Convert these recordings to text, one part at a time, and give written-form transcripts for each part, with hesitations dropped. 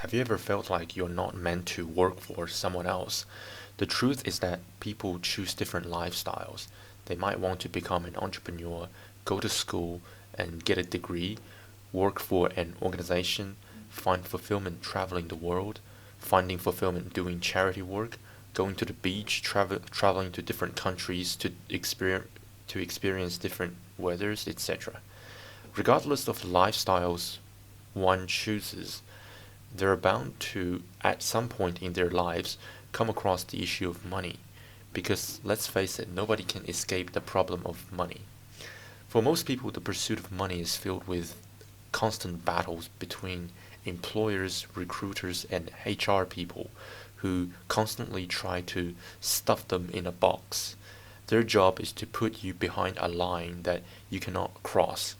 Have you ever felt like you're not meant to work for someone else? The truth is that people choose different lifestyles. They might want to become an entrepreneur, go to school and get a degree, work for an organization, find fulfillment traveling the world, finding fulfillment doing charity work, going to the beach, traveling to different countries to experience different weathers, etc. Regardless of the lifestyles one chooses, they're bound to, at some point in their lives, come across the issue of money. Because let's face it, nobody can escape the problem of money. For most people, the pursuit of money is filled with constant battles between employers, recruiters, and HR people who constantly try to stuff them in a box. Their job is to put you behind a line that you cannot cross.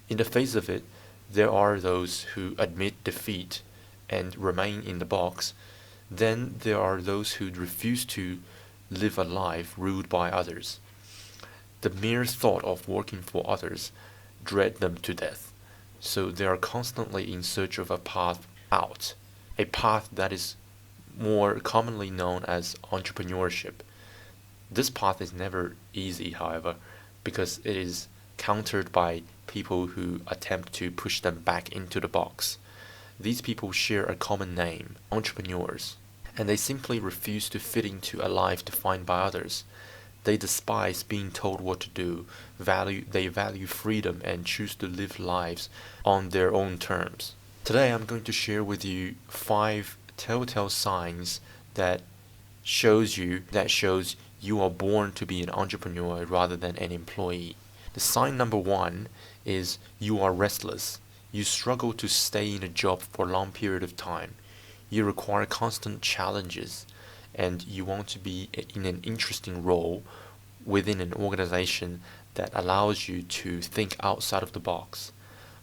In the face of it, there are those who admit defeat and remain in the box. Then there are those who refuse to live a life ruled by others. The mere thought of working for others dread them to death. So they are constantly in search of a path out, a path that is more commonly known as entrepreneurship. This path is never easy, however, because it is countered by people who attempt to push them back into the box. These people share a common name, entrepreneurs, and they simply refuse to fit into a life defined by others. They despise being told what to do, they value freedom and choose to live lives on their own terms. Today I'm going to share with you 5 telltale signs that shows you are born to be an entrepreneur rather than an employee. The sign number 1 is you are restless. You struggle to stay in a job for a long period of time. You require constant challenges, and you want to be in an interesting role within an organization that allows you to think outside of the box.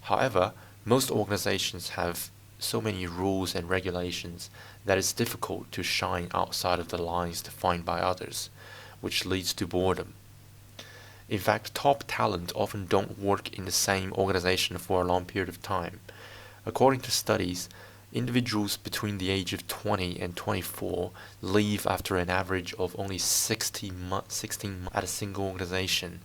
However, most organizations have so many rules and regulations that it's difficult to shine outside of the lines defined by others, which leads to boredom. In fact, top talent often don't work in the same organization for a long period of time. According to studies, individuals between the age of 20 and 24 leave after an average of only 16 months at a single organization,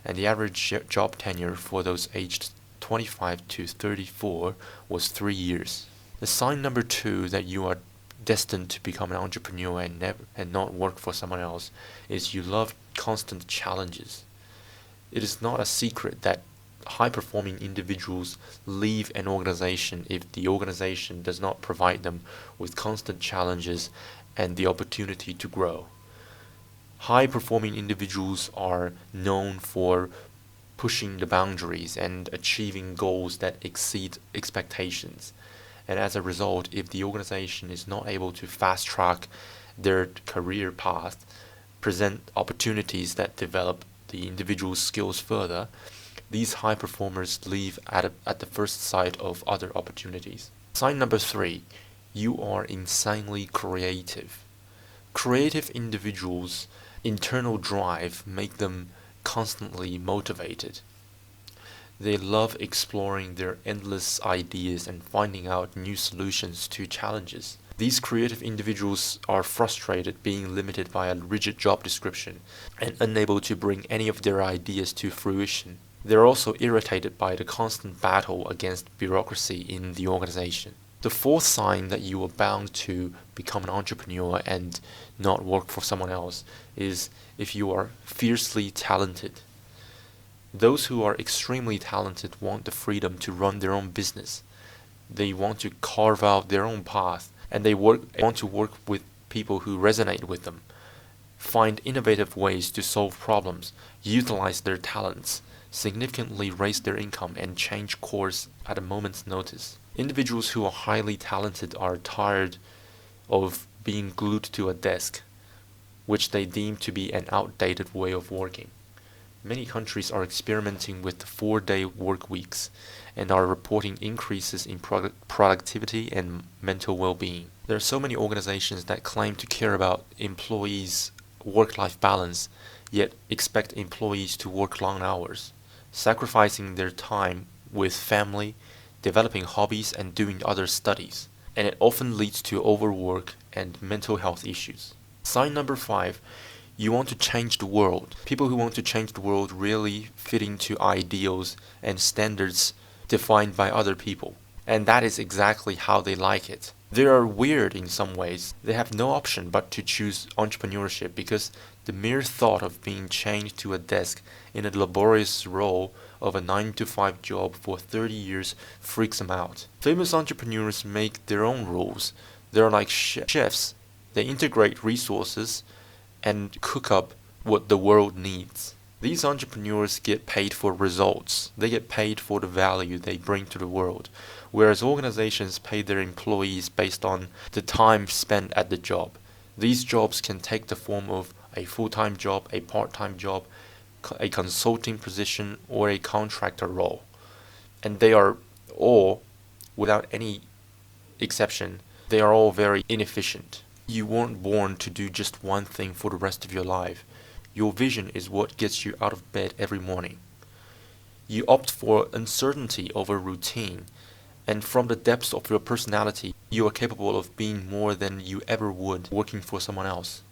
and the average job tenure for those aged 25 to 34 was 3 years. The sign number 2 that you are destined to become an entrepreneur and not work for someone else is you love constant challenges. It is not a secret that high-performing individuals leave an organization if the organization does not provide them with constant challenges and the opportunity to grow. High-performing individuals are known for pushing the boundaries and achieving goals that exceed expectations. And as a result, if the organization is not able to fast-track their career path, present opportunities that develop the individual's skills further, these high performers leave at the first sight of other opportunities. Sign number 3, you are insanely creative. Creative individuals' internal drive make them constantly motivated. They love exploring their endless ideas and finding out new solutions to challenges. These creative individuals are frustrated being limited by a rigid job description and unable to bring any of their ideas to fruition. They're also irritated by the constant battle against bureaucracy in the organization. The 4th sign that you are bound to become an entrepreneur and not work for someone else is if you are fiercely talented. Those who are extremely talented want the freedom to run their own business. They want to carve out their own path, and they want to work with people who resonate with them, find innovative ways to solve problems, utilize their talents, significantly raise their income, and change course at a moment's notice. Individuals who are highly talented are tired of being glued to a desk, which they deem to be an outdated way of working. Many countries are experimenting with 4-day work weeks and are reporting increases in productivity and mental well-being. There are so many organizations that claim to care about employees' work-life balance, yet expect employees to work long hours, sacrificing their time with family, developing hobbies, and doing other studies. and it often leads to overwork and mental health issues. Sign number 5, you want to change the world. People who want to change the world really fit into ideals and standards defined by other people. And that is exactly how they like it. They are weird in some ways. They have no option but to choose entrepreneurship because the mere thought of being chained to a desk in a laborious role of a 9 to 5 job for 30 years freaks them out. Famous entrepreneurs make their own rules. They're like chefs. They integrate resources and cook up what the world needs. These entrepreneurs get paid for results. They get paid for the value they bring to the world, whereas organizations pay their employees based on the time spent at the job. These jobs can take the form of a full-time job, a part-time job, a consulting position, or a contractor role. And they are all, without any exception, they are all very inefficient. You weren't born to do just one thing for the rest of your life. Your vision is what gets you out of bed every morning. You opt for uncertainty over routine, and from the depths of your personality, you are capable of being more than you ever would working for someone else.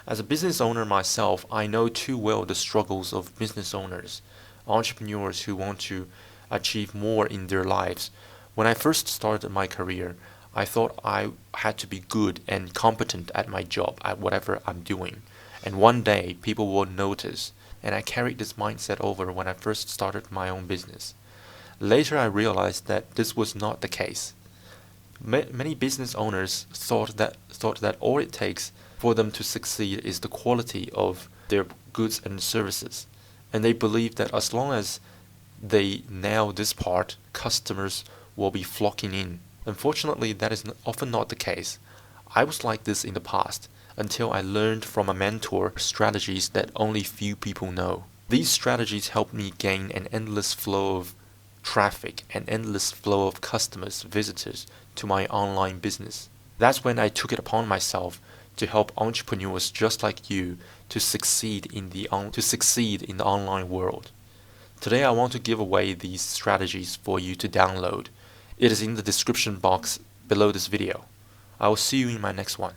As a business owner myself, I know too well the struggles of business owners, entrepreneurs who want to achieve more in their lives. When I first started my career, I thought I had to be good and competent at my job, at whatever I'm doing. And one day, people will notice. And I carried this mindset over when I first started my own business. Later, I realized that this was not the case. Many business owners thought that all it takes for them to succeed is the quality of their goods and services. And they believe that as long as they nail this part, customers will be flocking in. Unfortunately, that is often not the case. I was like this in the past until I learned from a mentor strategies that only few people know. These strategies helped me gain an endless flow of traffic, an endless flow of customers, visitors to my online business. That's when I took it upon myself to help entrepreneurs just like you to succeed in the online world. Today I want to give away these strategies for you to download. It is in the description box below this video. I will see you in my next one.